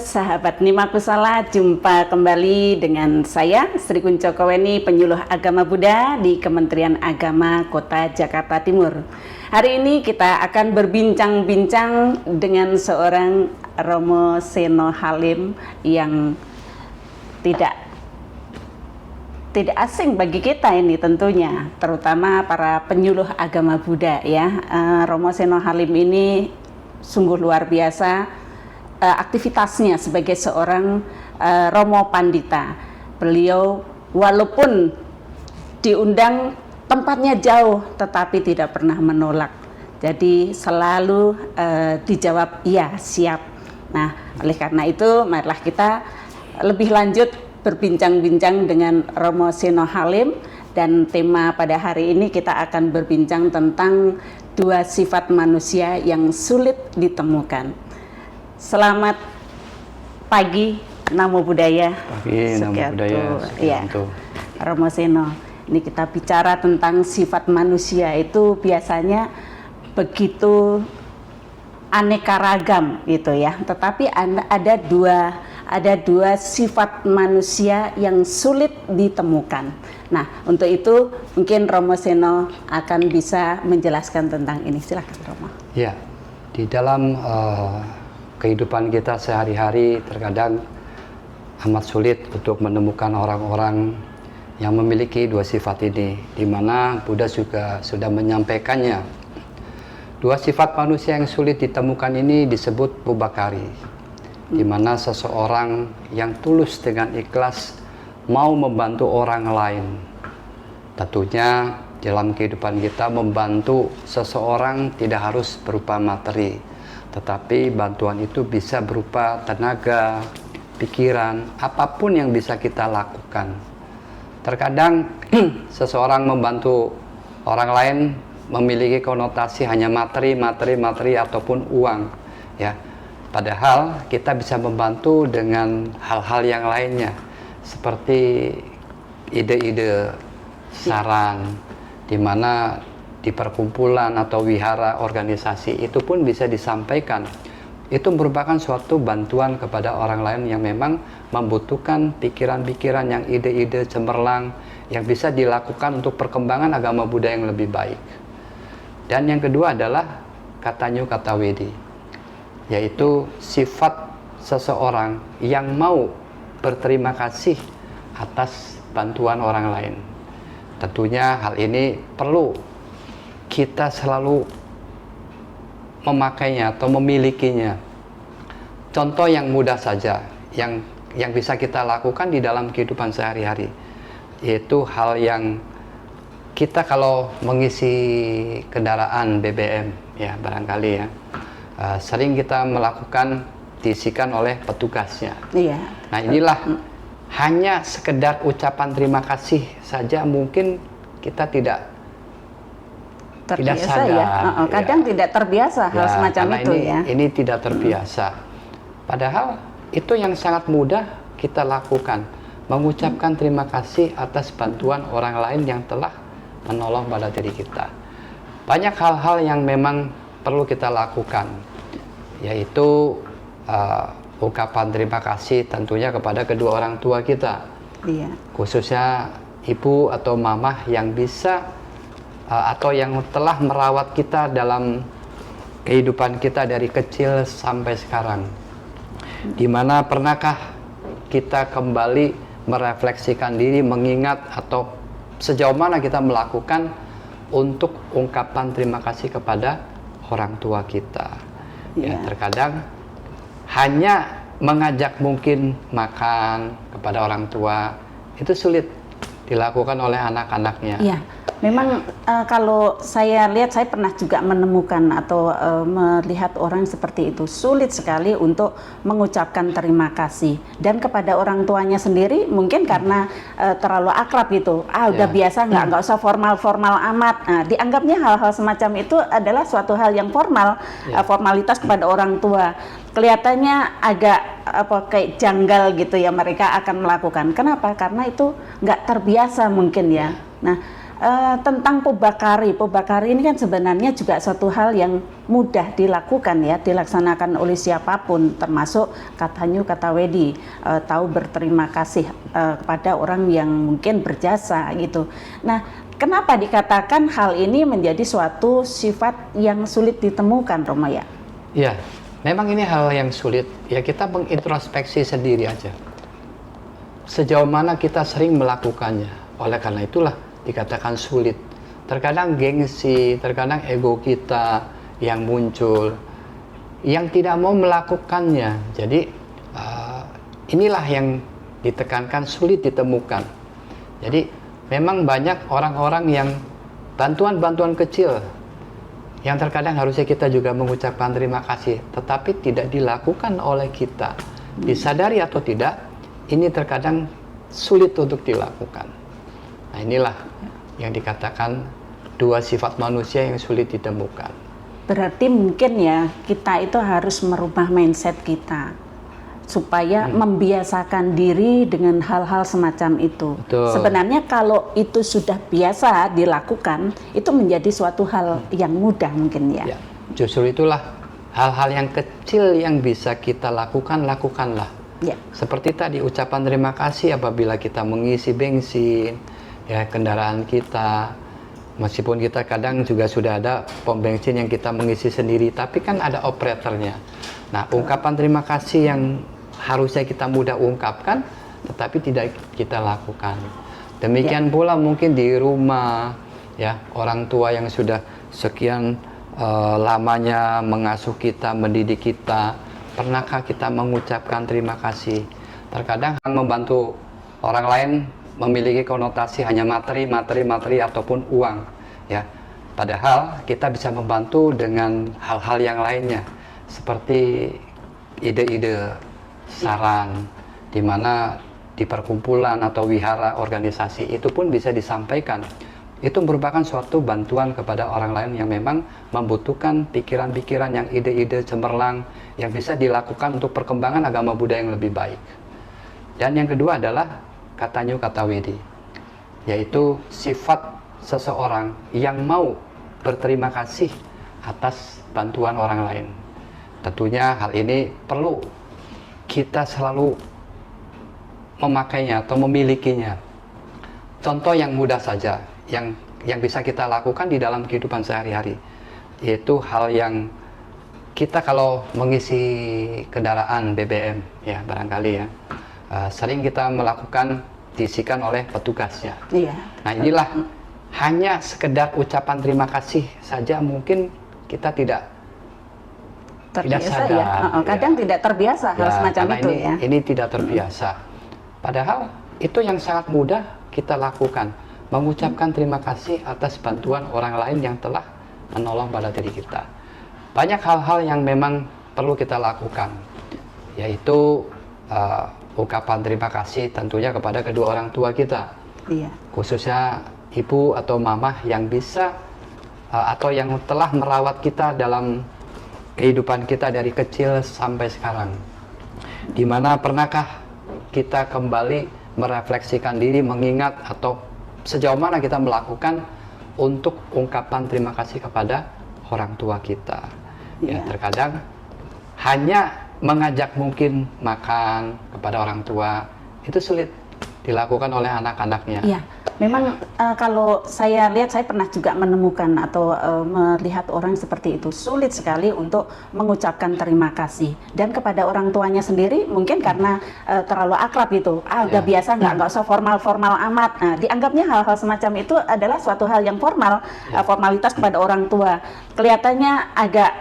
sahabat Nimakusala, jumpa kembali dengan saya Sri Kunco Koweni, penyuluh agama Buddha di Kementerian Agama Kota Jakarta Timur. Hari ini kita akan berbincang-bincang dengan seorang Romo Seno Halim yang tidak asing bagi kita ini tentunya, terutama para penyuluh agama Buddha ya. Romo Seno Halim ini sungguh luar biasa aktivitasnya sebagai seorang Romo Pandita. Beliau walaupun diundang tempatnya jauh tetapi tidak pernah menolak. Jadi selalu dijawab iya, siap. Nah, oleh karena itu marilah kita lebih lanjut berbincang-bincang dengan Romo Seno Halim, dan tema pada hari ini kita akan berbincang tentang dua sifat manusia yang sulit ditemukan. Selamat pagi, Namo Buddhaya. Pagi, Namo Buddhaya. Ya, Romo Seno, ini kita bicara tentang sifat manusia itu biasanya begitu aneka ragam gitu ya. Tetapi ada dua sifat manusia yang sulit ditemukan. Nah, untuk itu mungkin Romo Seno akan bisa menjelaskan tentang ini. Silakan, Romo. Ya, di dalam kehidupan kita sehari-hari terkadang amat sulit untuk menemukan orang-orang yang memiliki dua sifat ini, di mana Buddha juga sudah menyampaikannya. Dua sifat manusia yang sulit ditemukan ini disebut Bubakari, di mana seseorang yang tulus dengan ikhlas mau membantu orang lain. Tentunya dalam kehidupan kita membantu seseorang tidak harus berupa materi, tetapi bantuan itu bisa berupa tenaga, pikiran, apapun yang bisa kita lakukan. Terkadang seseorang membantu orang lain memiliki konotasi hanya materi ataupun uang, ya. Padahal kita bisa membantu dengan hal-hal yang lainnya, seperti ide-ide, saran, di mana di perkumpulan atau wihara organisasi itu pun bisa disampaikan. Itu merupakan suatu bantuan kepada orang lain yang memang membutuhkan pikiran-pikiran yang ide-ide cemerlang yang bisa dilakukan untuk perkembangan agama Buddha yang lebih baik. Dan yang kedua adalah Katanyu Katawedi, yaitu sifat seseorang yang mau berterima kasih atas bantuan orang lain. Tentunya hal ini perlu kita selalu memakainya atau memilikinya. Contoh yang mudah saja yang bisa kita lakukan di dalam kehidupan sehari-hari, yaitu hal yang kita kalau mengisi kendaraan BBM ya barangkali ya, sering kita melakukan diisikan oleh petugasnya. Iya. Nah, inilah hanya sekedar ucapan terima kasih saja mungkin kita tidak terbiasa sadar, ya. Kadang ya. Tidak terbiasa hal semacam itu ya. Ini tidak terbiasa. Padahal itu yang sangat mudah kita lakukan, mengucapkan terima kasih atas bantuan orang lain yang telah menolong pada diri kita. Banyak hal-hal yang memang perlu kita lakukan, yaitu ungkapan terima kasih tentunya kepada kedua orang tua kita, iya. Khususnya ibu atau mamah yang bisa atau yang telah merawat kita dalam kehidupan kita dari kecil sampai sekarang. Di mana pernahkah kita kembali merefleksikan diri, mengingat atau sejauh mana kita melakukan untuk ungkapan terima kasih kepada orang tua kita? Ya, terkadang hanya mengajak mungkin makan kepada orang tua itu sulit dilakukan oleh anak-anaknya. Iya. Memang kalau saya lihat, saya pernah juga menemukan atau melihat orang seperti itu, sulit sekali untuk mengucapkan terima kasih. Dan kepada orang tuanya sendiri mungkin karena terlalu akrab gitu, udah biasa, nggak usah formal-formal amat. Nah, dianggapnya hal-hal semacam itu adalah suatu hal yang formal, formalitas kepada orang tua. Kelihatannya agak kayak janggal gitu ya mereka akan melakukan. Kenapa? Karena itu nggak terbiasa mungkin ya. Nah, Tentang pobakari. Pobakari ini kan sebenarnya juga suatu hal yang mudah dilakukan ya, dilaksanakan oleh siapapun, termasuk Kathanyu Katawedi, tahu berterima kasih kepada orang yang mungkin berjasa gitu. Nah, kenapa dikatakan hal ini menjadi suatu sifat yang sulit ditemukan, Romo ya? Ya, memang ini hal yang sulit. Ya, kita mengintrospeksi sendiri aja. Sejauh mana kita sering melakukannya. Oleh karena itulah dikatakan sulit. Terkadang gengsi, terkadang ego kita yang muncul, yang tidak mau melakukannya. Jadi inilah yang ditekankan sulit ditemukan. Jadi memang banyak orang-orang yang bantuan-bantuan kecil yang terkadang harusnya kita juga mengucapkan terima kasih, tetapi tidak dilakukan oleh kita. Disadari atau tidak, ini terkadang sulit untuk dilakukan. Nah, inilah yang dikatakan dua sifat manusia yang sulit ditemukan. Berarti mungkin ya kita itu harus merubah mindset kita supaya membiasakan diri dengan hal-hal semacam itu. Betul. Sebenarnya kalau itu sudah biasa dilakukan, itu menjadi suatu hal yang mudah mungkin ya. Ya, justru itulah hal-hal yang kecil yang bisa kita lakukan, lakukanlah. Ya. Seperti tadi ucapan terima kasih apabila kita mengisi bensin, ya kendaraan kita. Meskipun kita kadang juga sudah ada pom bensin yang kita mengisi sendiri, tapi kan ada operatornya. Nah, ungkapan terima kasih yang harusnya kita mudah ungkapkan, tetapi tidak kita lakukan. Demikian pula mungkin di rumah, ya orang tua yang sudah sekian lamanya mengasuh kita, mendidik kita, pernahkah kita mengucapkan terima kasih? Terkadang membantu orang lain memiliki konotasi hanya materi ataupun uang, ya. Padahal kita bisa membantu dengan hal-hal yang lainnya, seperti ide-ide, saran, di mana di perkumpulan atau wihara organisasi itu pun bisa disampaikan. Itu merupakan suatu bantuan kepada orang lain yang memang membutuhkan pikiran-pikiran yang ide-ide cemerlang yang bisa dilakukan untuk perkembangan agama Buddha yang lebih baik. Dan yang kedua adalah Kathanyu Katawedi, yaitu sifat seseorang yang mau berterima kasih atas bantuan orang lain. Tentunya hal ini perlu kita selalu memakainya atau memilikinya. Contoh yang mudah saja yang bisa kita lakukan di dalam kehidupan sehari-hari, yaitu hal yang kita kalau mengisi kendaraan BBM ya barangkali ya sering kita melakukan diisikan oleh petugasnya. Iya. Nah, inilah hanya sekedar ucapan terima kasih saja mungkin kita tidak Terbiasa sadar, ya. Kadang tidak terbiasa hal semacam itu ya. Ini tidak terbiasa. Padahal itu yang sangat mudah kita lakukan, mengucapkan terima kasih atas bantuan orang lain yang telah menolong pada diri kita. Banyak hal-hal yang memang perlu kita lakukan, yaitu ungkapan terima kasih tentunya kepada kedua orang tua kita, Iya. khususnya ibu atau mama yang bisa atau yang telah merawat kita dalam kehidupan kita dari kecil sampai sekarang. Dimana pernahkah kita kembali merefleksikan diri, mengingat atau sejauh mana kita melakukan untuk ungkapan terima kasih kepada orang tua kita. Ya, terkadang hanya mengajak mungkin makan kepada orang tua itu sulit dilakukan oleh anak-anaknya. Iya, memang kalau saya lihat, saya pernah juga menemukan atau melihat orang seperti itu, sulit sekali untuk mengucapkan terima kasih. Dan kepada orang tuanya sendiri mungkin karena terlalu akrab gitu, udah biasa nggak usah formal-formal amat. Nah, dianggapnya hal-hal semacam itu adalah suatu hal yang formal, formalitas kepada orang tua. Kelihatannya agak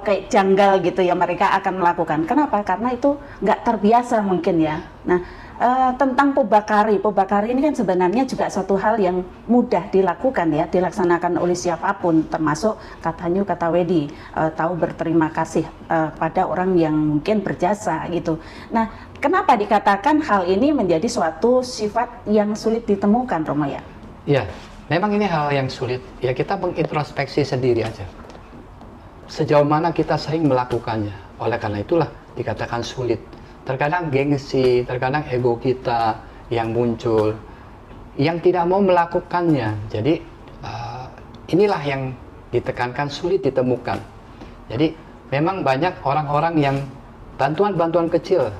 kayak janggal gitu ya mereka akan melakukan. Kenapa? Karena itu nggak terbiasa mungkin ya. Nah, tentang pobakari ini kan sebenarnya juga suatu hal yang mudah dilakukan ya, dilaksanakan oleh siapapun, termasuk Kathanyu Katawedi, tahu berterima kasih pada orang yang mungkin berjasa gitu. Nah, kenapa dikatakan hal ini menjadi suatu sifat yang sulit ditemukan, Romo ya? Iya, memang ini hal yang sulit. Ya, kita mengintrospeksi sendiri aja. Sejauh mana kita sering melakukannya. Oleh karena itulah dikatakan sulit. Terkadang gengsi, terkadang ego kita yang muncul, yang tidak mau melakukannya. Jadi inilah yang ditekankan, sulit ditemukan. Jadi memang banyak orang-orang yang bantuan-bantuan kecil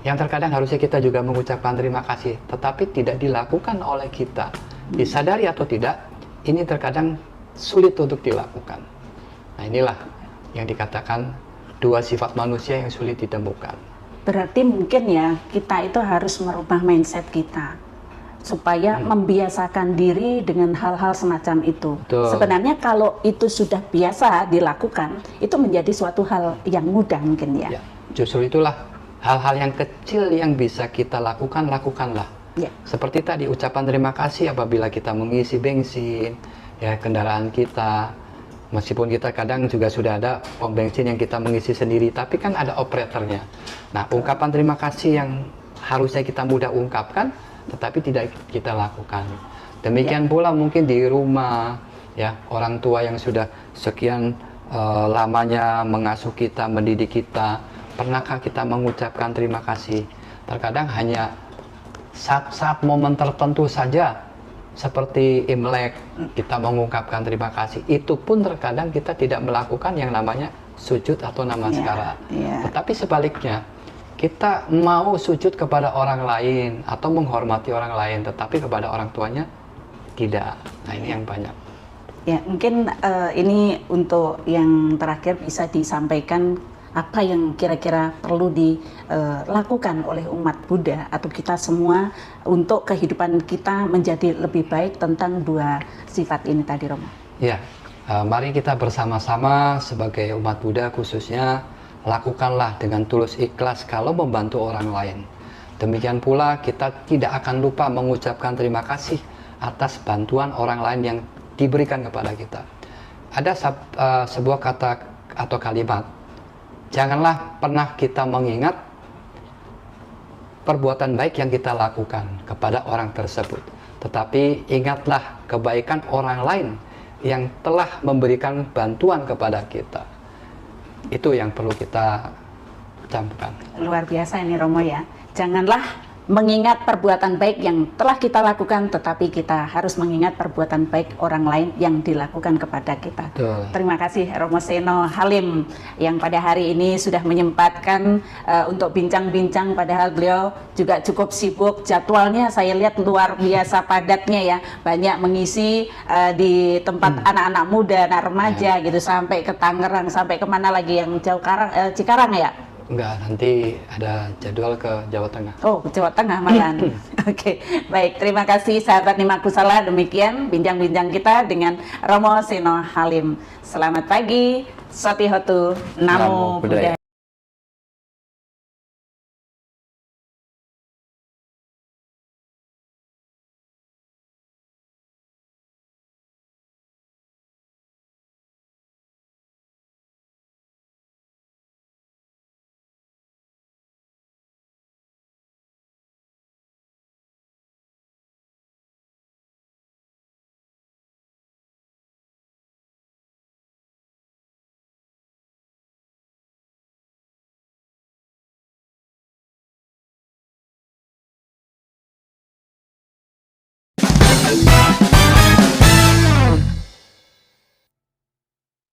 yang terkadang harusnya kita juga mengucapkan terima kasih, tetapi tidak dilakukan oleh kita. Disadari atau tidak, ini terkadang sulit untuk dilakukan. Nah, inilah yang dikatakan dua sifat manusia yang sulit ditemukan. Berarti mungkin ya kita itu harus merubah mindset kita supaya membiasakan diri dengan hal-hal semacam itu. Betul. Sebenarnya kalau itu sudah biasa dilakukan, itu menjadi suatu hal yang mudah mungkin ya. Ya, justru itulah hal-hal yang kecil yang bisa kita lakukan, lakukanlah. Ya. Seperti tadi ucapan terima kasih apabila kita mengisi bensin ya kendaraan kita. Meskipun kita kadang juga sudah ada pom bensin yang kita mengisi sendiri, tapi kan ada operatornya. Nah, ungkapan terima kasih yang harusnya kita mudah ungkapkan, tetapi tidak kita lakukan. Demikian pula mungkin di rumah, ya orang tua yang sudah sekian lamanya mengasuh kita, mendidik kita, pernahkah kita mengucapkan terima kasih? Terkadang hanya saat-saat momen tertentu saja, seperti Imlek, kita mengungkapkan terima kasih. Itu pun terkadang kita tidak melakukan yang namanya sujud atau namaskara. Tetapi sebaliknya, kita mau sujud kepada orang lain atau menghormati orang lain, tetapi kepada orang tuanya tidak. Nah, ini yang banyak. Ya, mungkin ini untuk yang terakhir bisa disampaikan apa yang kira-kira perlu dilakukan oleh umat Buddha atau kita semua untuk kehidupan kita menjadi lebih baik tentang dua sifat ini tadi, Romo. Ya, mari kita bersama-sama sebagai umat Buddha khususnya lakukanlah dengan tulus ikhlas kalau membantu orang lain. Demikian pula kita tidak akan lupa mengucapkan terima kasih atas bantuan orang lain yang diberikan kepada kita. Ada sebuah kata atau kalimat, janganlah pernah kita mengingat perbuatan baik yang kita lakukan kepada orang tersebut, tetapi ingatlah kebaikan orang lain yang telah memberikan bantuan kepada kita. Itu yang perlu kita camkan. Luar biasa ini, Romo ya. Janganlah mengingat perbuatan baik yang telah kita lakukan, tetapi kita harus mengingat perbuatan baik orang lain yang dilakukan kepada kita. Betul. Terima kasih Romo Seno Halim yang pada hari ini sudah menyempatkan untuk bincang-bincang, padahal beliau juga cukup sibuk. Jadwalnya saya lihat luar biasa padatnya ya, banyak mengisi di tempat anak-anak muda, anak remaja gitu, sampai ke Tangerang, sampai kemana lagi yang jauh, Cikarang ya? Enggak, nanti ada jadwal ke Jawa Tengah. Oh, Jawa Tengah malahan. Oke, baik. Terima kasih sahabat Nimakusala. Demikian bincang-bincang kita dengan Romo Seno Halim. Selamat pagi, Sotihotu, Namo Buddhaya.